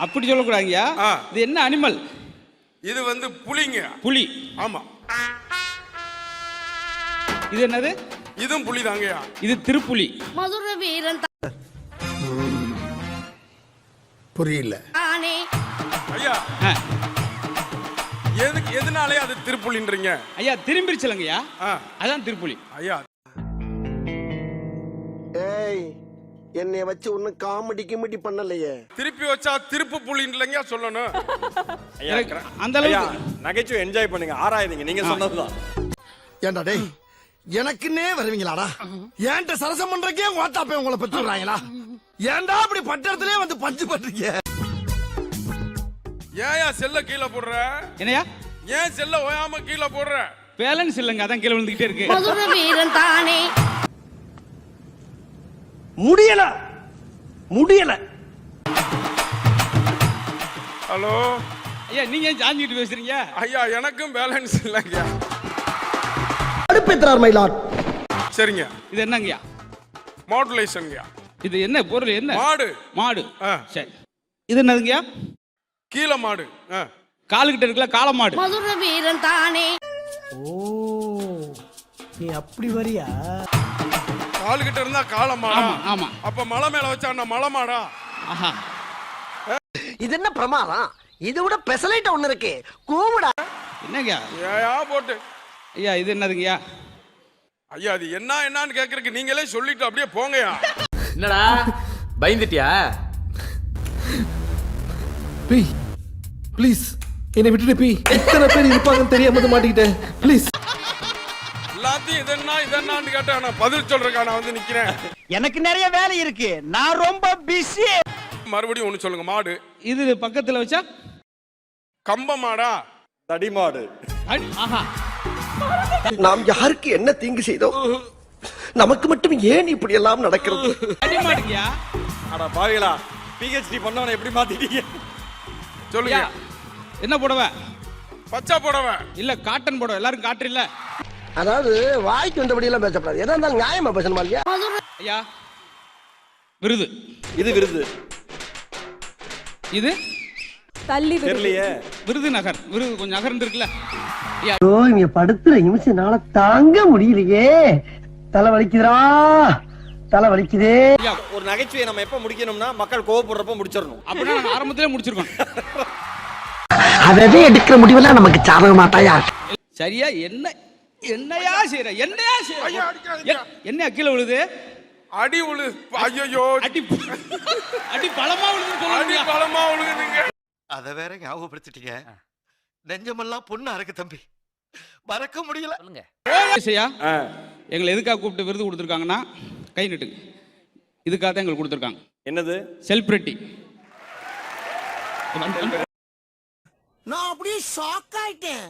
அப்படி சொல்லக்கூடாதுங்கய்யா. இது என்ன அனிமல்? இது வந்து புலிங்க. புலி. ஆமா. இது என்னது? இதுவும் புலி தாங்கய்யா. இது திருப்புலி. மதுரை வீரன் புரியல ஐயா. எதனாலே அது திருப்புலின்றீங்க? ஐயா திரும்பிருச்சலங்கய்யா, அதான் திருப்புலி. ஐயா ஏய், என்னைய வச்சு ஒன்னும் காமெடி கிமெடி பண்ணலையே. திருப்பி வச்சா திருப்பு புலின்றீங்க சொல்லணும். அந்த அளவுக்கு நகைச்சுவை என்ஜாய் பண்ணுங்க, ஆராயுங்க. நீங்க சொன்னதுதான். ஏண்டா டேய், எனக்குன்னே வருவீங்களாடா? ஏன்ட்ட சரசம் பண்றக்கே ஓட்டாப்பே உங்களை பெற்றுறாங்களா? ஏன்டா அப்படி பட்டறதுலயே வந்து பஞ்சு பண்றீங்க? ஏயா செல்ல கீழே போடுற? என்னையா? ஏன் செல்ல ஓயாம கீழே போடுற? பேலன்ஸ் இல்லங்க, அதான் கீழே விழுந்துகிட்டே இருக்கு. மதுரை வீரன் தானே. முடியல முடியல. ஹலோ ஐயா, நீங்க ஏன் சாஞ்சிட்டு பேசுறீங்க? ஐயா, எனக்கும் பேலன்ஸ் இல்லைங்க. அடுப்பேத்ரார் மயிலாட். சரிங்க. இது என்னங்கய்யா? மாடுலேஷன்ங்கய்யா. இது என்ன பொருள்? என்ன? மாடு. மாடு. சரி. இது என்னதுங்கய்யா? கீழ மாடு. காலுக்கிட்ட இருக்கல, காளை மாடு. மதுரை வீரன் தானே. ஓ, நீ அப்படி வரியா? காலுக்கிட்ட இருந்தா காளை மாடா? ஆமா ஆமா. அப்ப மலை மேல வச்சா மலை மாடா? ஆஹா. இது என்ன பிரமாதம்? இது விட பெசலைட் ஒண்ணு இருக்கு, கூவுடா. என்னங்கய்யா? ஏயா போட்டு. ஐயா, இது என்னதுங்கய்யா? ஐயா, அது என்னன்னு கேக்குறதுக்கு நீங்களே சொல்லிட்டு அப்படியே போங்கயா. என்னடா பயந்துட்டியா? ப்ளீஸ் என்னை விட்டுட்டு பி. எத்தனை பேர் இருப்பாங்கன்னு தெரியாம மாட்டிக்கிட்டேன். ப்ளீஸ். எல்லாத்தையும் இதென்னான்னு கேட்டா நான் பதில் சொல்றேன். நான் வந்து நிக்கிறேன். எனக்கு நிறைய வேலை இருக்கு, நான் ரொம்ப பிஸி. மறுபடியும் ஒண்ணு சொல்லுங்க. மாடு. இது பக்கத்துல வச்சா கம்ப மாடா? தடி மாடு. ஆஹா. நாம் யாருக்கு என்ன தீங்கு செய்தோம்? நமக்கு மட்டும் ஏன் இப்படி எல்லாம் நடக்கிறது? அடி மாடுங்கய்யா. அட பாவிகளா, PhD பண்ணவன எப்படி மாத்திட்டீங்க? சொல்லுங்க. என்ன புடவை? பச்சை புடவை. இல்ல, காட்டன் புடவை. எல்லாரும் காட்டு இல்ல. அதாவது வாய்க்கு வந்தபடி எல்லாம் பேசப்படாது, எதா இருந்தாலும் நியாயமா பேசணுமா இல்லையா? ஐயா, விருது. இது விருது. இது தள்ளி தெரியலையே. விருதுநகர். விருது கொஞ்சம் நகர்ந்து இருக்குல்ல. ஐயோ, இங்க படுத்துற நிமிஷம்னால தாங்க முடியலையே. தலை வலிக்குதுடா, தலை வலிக்குதே. ஒரு நகைச்சுவையை நம்ம எப்ப முடிக்கணும்னா மக்கள் கோவப்படுறப்ப முடிச்சிடணும். அப்படின்னா நாங்க ஆரம்பத்திலே முடிச்சிருக்கோம். அதவே எடுக்கிற முடிவெல்லாம் நமக்கு சாதக மாட்டாயா? சரியா? என்னையா செய்யற? என்னையா செய்யற? என்ன கீழே விழுது? அடி விழு. ஐயோ, அடி அடி பலமா விழுது. அடி பலமா விழுகுதுங்க. அத வேற ஞாபகப்படுத்திட்டீங்க. நெஞ்சமெல்லாம் பொண்ணா இருக்கு தம்பி, மறக்க முடியல. எங்களை எதுக்காக கூப்பிட்டு விருது கொடுத்துருக்காங்கன்னா, கை நட்டுங்க. இதுக்காக தான் எங்களுக்கு கொடுத்துருக்காங்க. என்னது? செலிபிரிட்டி. நான் அப்படியே ஷாக் ஆயிட்டேன்.